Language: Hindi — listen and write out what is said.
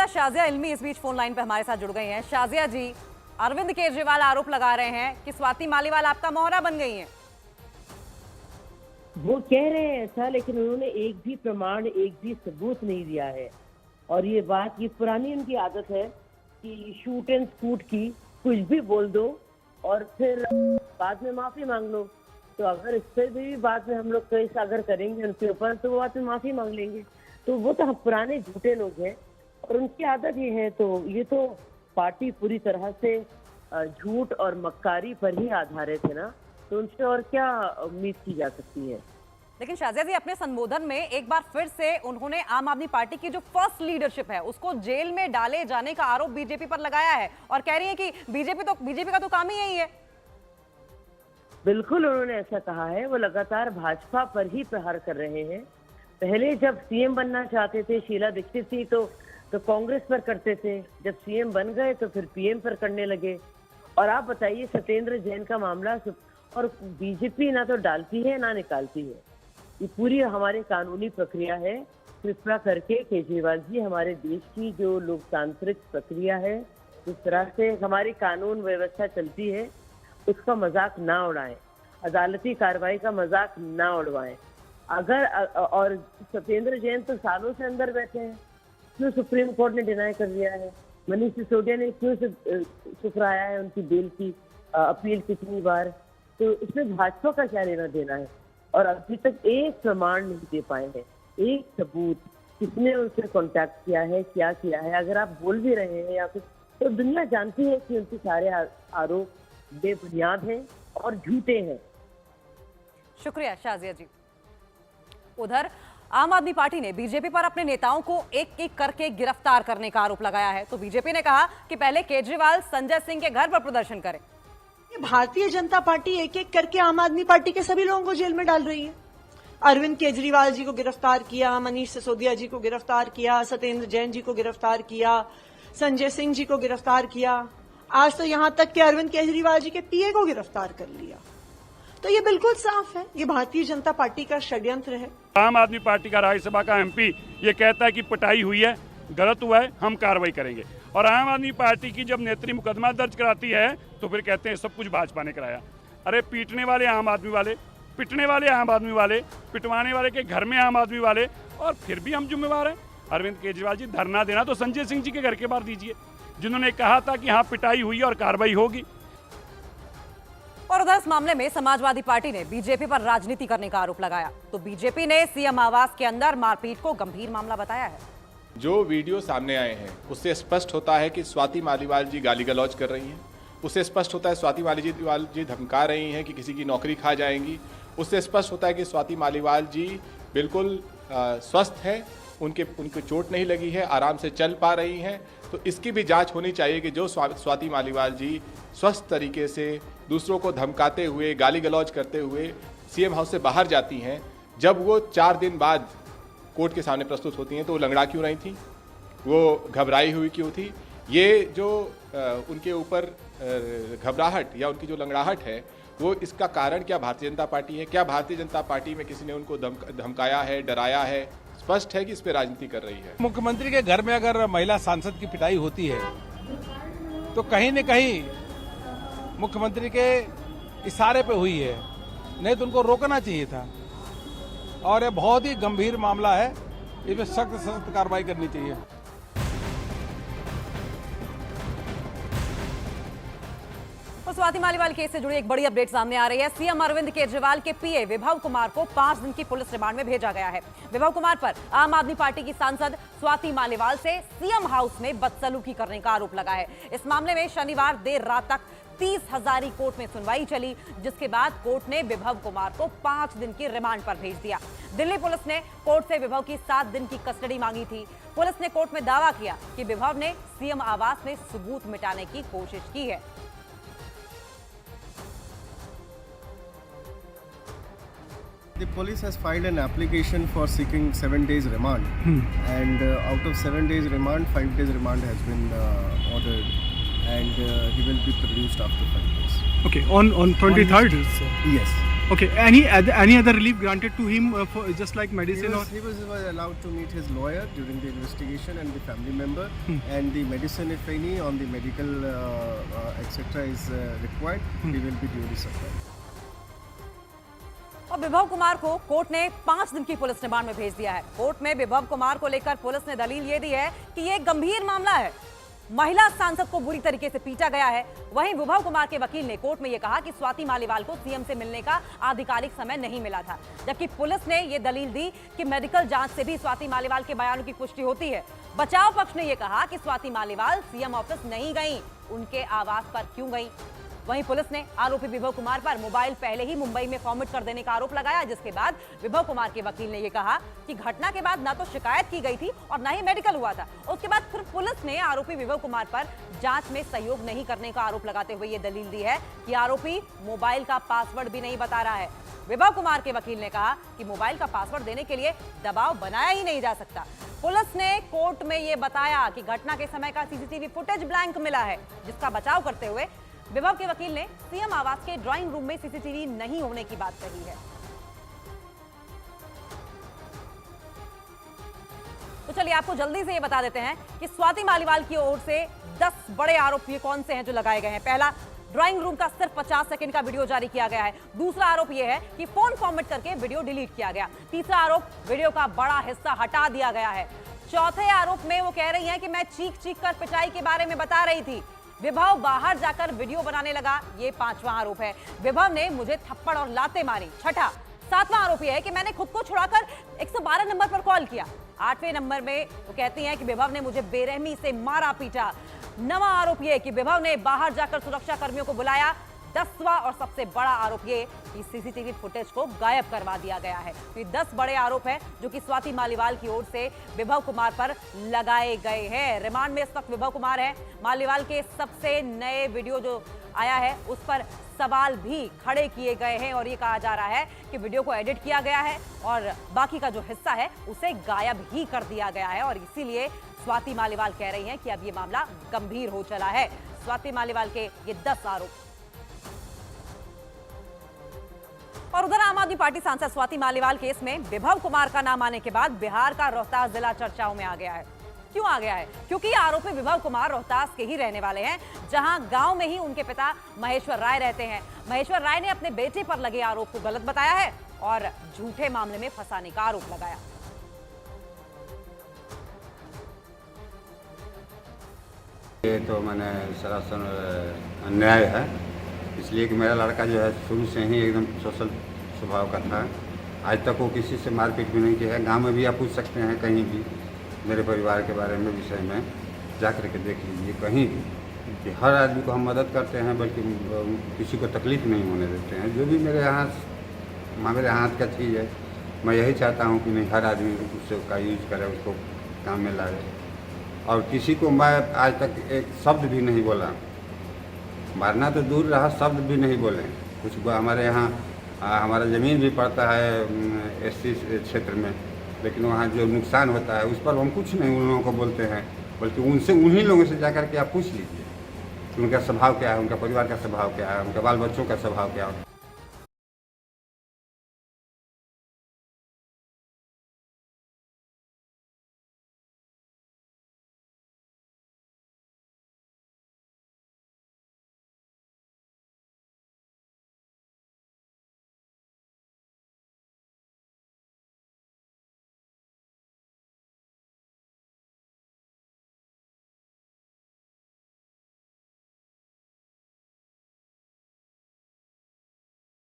मीडिया शाजिया इल्मी इस बीच फोन लाइन पे हमारे साथ जुड़ गई हैं। शाजिया जी, अरविंद केजरीवाल आरोप लगा रहे हैं कि स्वाति मालीवाल आपका मोहरा बन गई हैं। वो कह रहे हैं ऐसा, लेकिन उन्होंने एक भी प्रमाण, एक भी सबूत नहीं दिया है। और ये बात, ये पुरानी उनकी आदत है कि शूट एंड स्कूट की, कुछ भी बोल दो और फिर बाद में माफी मांग लो। तो अगर इस पर भी बाद में हम लोग केस अगर करेंगे उनके ऊपर, तो वो बाद में माफी मांग लेंगे। तो वो तो पुराने झूठे लोग हैं और उनकी आदत ये है। तो ये तो पार्टी पूरी तरह से झूठ और मक्कारी पर ही आधारित है ना, तो उनसे और क्या उम्मीद की जा सकती है। लेकिन शाजिया जी, अपने संबोधन में एक बार फिर से उन्होंने आम आदमी पार्टी की जो फर्स्ट लीडरशिप है उसको जेल में डाले जाने का आरोप बीजेपी पर लगाया है और कह रही है कि बीजेपी का तो काम ही यही है। बिल्कुल, उन्होंने ऐसा कहा है। वो लगातार भाजपा पर ही प्रहार कर रहे हैं। पहले जब सीएम बनना चाहते थे, शीला दीक्षित थी, तो कांग्रेस पर करते थे। जब सीएम बन गए तो फिर पीएम पर करने लगे। और आप बताइए, सत्येंद्र जैन का मामला, और बीजेपी ना तो डालती है ना निकालती है। ये पूरी हमारी कानूनी प्रक्रिया है। कृपया करके केजरीवाल जी, हमारे देश की जो लोकतांत्रिक प्रक्रिया है, जिस तरह से हमारी कानून व्यवस्था चलती है, उसका मजाक ना उड़ाएं। अदालती कार्रवाई का मजाक ना उड़वाएं। अगर और सत्येंद्र जैन तो सालों से अंदर बैठे हैं, क्यों सुप्रीम कोर्ट ने डिनाई कर दिया है? मनीष सिसोदिया ने क्यों ठुकराया है उनकी बेल की अपील कितनी बार? तो इसमें भाजपा का क्या लेना देना है? और अभी तक एक प्रमाण नहीं दे पाए हैं, एक सबूत। किसने उनसे कांटेक्ट किया है, क्या किया है? अगर आप बोल भी रहे हैं या कुछ, तो दुनिया जानती है कि उनके सारे आरोप बेबुनियाद हैं और झूठे हैं। शुक्रिया शाजिया जी। उधर आम आदमी पार्टी ने बीजेपी पर अपने नेताओं को एक एक करके गिरफ्तार करने का आरोप लगाया है। तो बीजेपी ने कहा कि पहले केजरीवाल संजय सिंह के घर पर प्रदर्शन करें। भारतीय जनता पार्टी एक एक करके आम आदमी पार्टी के सभी लोगों को जेल में डाल रही है। अरविंद केजरीवाल जी को गिरफ्तार किया, मनीष सिसोदिया जी को गिरफ्तार किया, सत्येंद्र जैन जी को गिरफ्तार किया, संजय सिंह जी को गिरफ्तार किया, आज तो यहां तक कि अरविंद केजरीवाल जी के पीए को गिरफ्तार कर लिया। तो ये बिल्कुल साफ है, ये भारतीय जनता पार्टी का षड्यंत्र है। आम आदमी पार्टी का राज्यसभा का एमपी ये कहता है कि पिटाई हुई है, गलत हुआ है, हम कार्रवाई करेंगे। और आम आदमी पार्टी की जब नेत्री मुकदमा दर्ज कराती है तो फिर कहते हैं सब कुछ भाजपा ने कराया। अरे पीटने वाले आम आदमी वाले, पिटने वाले आम आदमी वाले, पिटवाने वाले के घर में आम आदमी वाले, और फिर भी हम जिम्मेवार हैं। अरविंद केजरीवाल जी, धरना देना तो संजय सिंह जी के घर के बाहर दीजिए, जिन्होंने कहा था कि हाँ पिटाई हुई और कार्रवाई होगी। और उधर इस मामले में समाजवादी पार्टी ने बीजेपी पर राजनीति करने का आरोप लगाया। तो बीजेपी ने सीएम आवास के अंदर मारपीट को गंभीर मामला बताया है। जो वीडियो सामने आए हैं उससे स्पष्ट होता है कि स्वाति मालीवाल जी गाली गलौज कर रही हैं। उससे स्पष्ट होता है स्वाति मालीवाल जी धमका रही हैं कि किसी की नौकरी खा जाएंगी। उससे स्पष्ट होता है कि स्वाति मालीवाल जी बिल्कुल स्वस्थ हैं, उनको चोट नहीं लगी है, आराम से चल पा रही हैं। तो इसकी भी जांच होनी चाहिए कि जो स्वाति मालीवाल जी स्वस्थ तरीके से दूसरों को धमकाते हुए, गाली गलौज करते हुए सीएम हाउस से बाहर जाती हैं, जब वो 4 दिन बाद कोर्ट के सामने प्रस्तुत होती हैं तो वो लंगड़ा क्यों रही थी, वो घबराई हुई क्यों थी? ये जो उनके ऊपर घबराहट या उनकी जो लंगड़ाहट है, वो इसका कारण क्या भारतीय जनता पार्टी है? क्या भारतीय जनता पार्टी में किसी ने उनको धमकाया है, डराया है? स्पष्ट है कि इस पे राजनीति कर रही है। मुख्यमंत्री के घर में अगर महिला सांसद की पिटाई होती है तो कहीं न कहीं मुख्यमंत्री के इशारे पे हुई है, नहीं तो उनको रोकना चाहिए था। और ये बहुत ही गंभीर मामला है, इसमें सख्त से सख्त कार्रवाई करनी चाहिए। स्वाति मालीवाल केस से जुड़ी एक बड़ी अपडेट सामने आ रही है। सीएम अरविंद केजरीवाल के पीए विभव कुमार को 5 दिन की पुलिस रिमांड में भेजा गया है। विभव कुमार पर आम आदमी पार्टी की सांसद स्वाति मालीवाल से सीएम हाउस में बदसलूकी करने का आरोप लगा है। इस मामले में शनिवार देर रात तक 30 हजारी कोर्ट में सुनवाई चली, जिसके बाद कोर्ट ने विभव कुमार को 5 दिन की रिमांड पर भेज दिया। दिल्ली पुलिस ने कोर्ट से विभव की 7 दिन की कस्टडी मांगी थी। पुलिस ने कोर्ट में दावा किया कि विभव ने सीएम आवास में सबूत मिटाने की कोशिश की है। The police has filed an application for seeking 7 days remand, and out of 7 days remand, 5 days remand has been ordered, and he will be produced after 5 days. Okay, on 23rd. Yes. Okay. Any other relief granted to him for just like medicine He was allowed to meet his lawyer during the investigation and the family member, and the medicine, if any, on the medical etc. is required, he will be duly supplied. और विभव कुमार को कोर्ट ने 5 दिन की पुलिस रिमांड में भेज दिया है। कोर्ट में विभव कुमार को लेकर पुलिस ने दलील ये दी है कि ये एक गंभीर मामला है, महिला सांसद को बुरी तरीके से पीटा गया है। वहीं विभव कुमार के वकील ने कोर्ट में यह कहा कि स्वाति मालीवाल को सीएम से मिलने का आधिकारिक समय नहीं मिला था, जबकि पुलिस ने यह दलील दी कि मेडिकल जांच से भी स्वाति मालीवाल के बयानों की पुष्टि होती है। बचाव पक्ष ने यह कहा कि स्वाति मालीवाल सीएम ऑफिस नहीं गई, उनके आवास पर क्यों गई। वहीं पुलिस ने आरोपी विभव कुमार पर मोबाइल पहले ही मुंबई में फॉर्मेट कर देने का आरोप लगाया, जिसके बाद विभव कुमार के वकील ने यह कहा कि घटना के बाद ना तो शिकायत की गई थी और ना ही मेडिकल हुआ था। उसके बाद फिर पुलिस ने आरोपी विभव कुमार पर जांच में सहयोग नहीं करने का आरोप लगाते हुए यह दलील दी है कि आरोपी मोबाइल का पासवर्ड भी नहीं बता रहा है। विभव कुमार के वकील ने कहा कि मोबाइल का पासवर्ड देने के लिए दबाव बनाया ही नहीं जा सकता। पुलिस ने कोर्ट में यह बताया कि घटना के समय का सीसीटीवी फुटेज ब्लैंक मिला है, जिसका बचाव करते हुए विभव के वकील ने सीएम आवास के ड्राइंग रूम में सीसीटीवी नहीं होने की बात कही है। तो चलिए आपको जल्दी से ये बता देते हैं कि स्वाति मालीवाल की ओर से 10 बड़े आरोप ये कौन से हैं जो लगाए गए हैं। पहला, ड्राइंग रूम का सिर्फ 50 सेकंड का वीडियो जारी किया गया है। दूसरा आरोप यह है कि फोन फॉर्मेट करके वीडियो डिलीट किया गया। तीसरा आरोप, वीडियो का बड़ा हिस्सा हटा दिया गया है। चौथे आरोप में वो कह रही हैं कि मैं चीख चीख कर पिटाई के बारे में बता रही थी, विभव बाहर जाकर वीडियो बनाने लगा, ये 5वां आरोप है। विभव ने मुझे थप्पड़ और लातें मारी। छठा, 7वां आरोप यह है कि मैंने खुद को छुड़ाकर 112 नंबर पर कॉल किया। 8वें नंबर में वो कहती हैं कि विभव ने मुझे बेरहमी से मारा पीटा। 9वां आरोप यह है कि विभव ने बाहर जाकर सुरक्षा कर्मियों को बुलाया। 10वां और सबसे बड़ा आरोप ये कि सीसीटीवी फुटेज को गायब करवा दिया गया है। तो ये 10 बड़े आरोप हैं जो कि स्वाति मालीवाल की ओर से विभव कुमार पर लगाए गए हैं। रिमांड में इस वक्त विभव कुमार हैं। मालीवाल के सबसे नए वीडियो जो आया है उस पर सवाल भी खड़े किए गए हैं और ये कहा जा रहा है कि वीडियो को एडिट किया गया है और बाकी का जो हिस्सा है उसे गायब ही कर दिया गया है और इसीलिए स्वाति मालीवाल कह रही हैं कि अब ये मामला गंभीर हो चला है। स्वाति मालीवाल के ये 10 आरोप। और उधर आम आदमी पार्टी सांसद स्वाति मालीवाल केस में विभव कुमार का नाम आने के बाद बिहार का रोहतास जिला चर्चाओं में आ गया है। क्यों आ गया है? क्योंकि आरोपी विभव कुमार रोहतास के ही रहने वाले हैं, जहां गांव में ही उनके पिता महेश्वर राय रहते हैं। महेश्वर राय ने अपने बेटे पर लगे आरोप को गलत बताया है और झूठे मामले में फंसाने का आरोप लगाया। ये तो मैंने सरासर अन्याय है, इसलिए कि मेरा लड़का जो है शुरू से ही एकदम सोशल स्वभाव का था। आज तक वो किसी से मारपीट भी नहीं किया है। गांव में भी आप पूछ सकते हैं, कहीं भी मेरे परिवार के बारे में विषय में जा कर के देख लीजिए, कहीं भी कि हर आदमी को हम मदद करते हैं, बल्कि किसी को तकलीफ नहीं होने देते हैं। जो भी मेरे हाथ का चीज़ है, मैं यही चाहता हूँ कि नहीं, हर आदमी उसका यूज करे, उसको काम में लाए। और किसी को मैं आज तक एक शब्द भी नहीं बोला, मारना तो दूर रहा, शब्द भी नहीं बोले। कुछ हमारे यहाँ हमारा ज़मीन भी पड़ता है एससी क्षेत्र में, लेकिन वहाँ जो नुकसान होता है उस पर हम कुछ नहीं उन लोगों को बोलते हैं, बल्कि उन्हीं लोगों से जाकर के आप पूछ लीजिए कि उनका स्वभाव क्या है, उनका परिवार का स्वभाव क्या है, उनके बाल बच्चों का स्वभाव क्या है।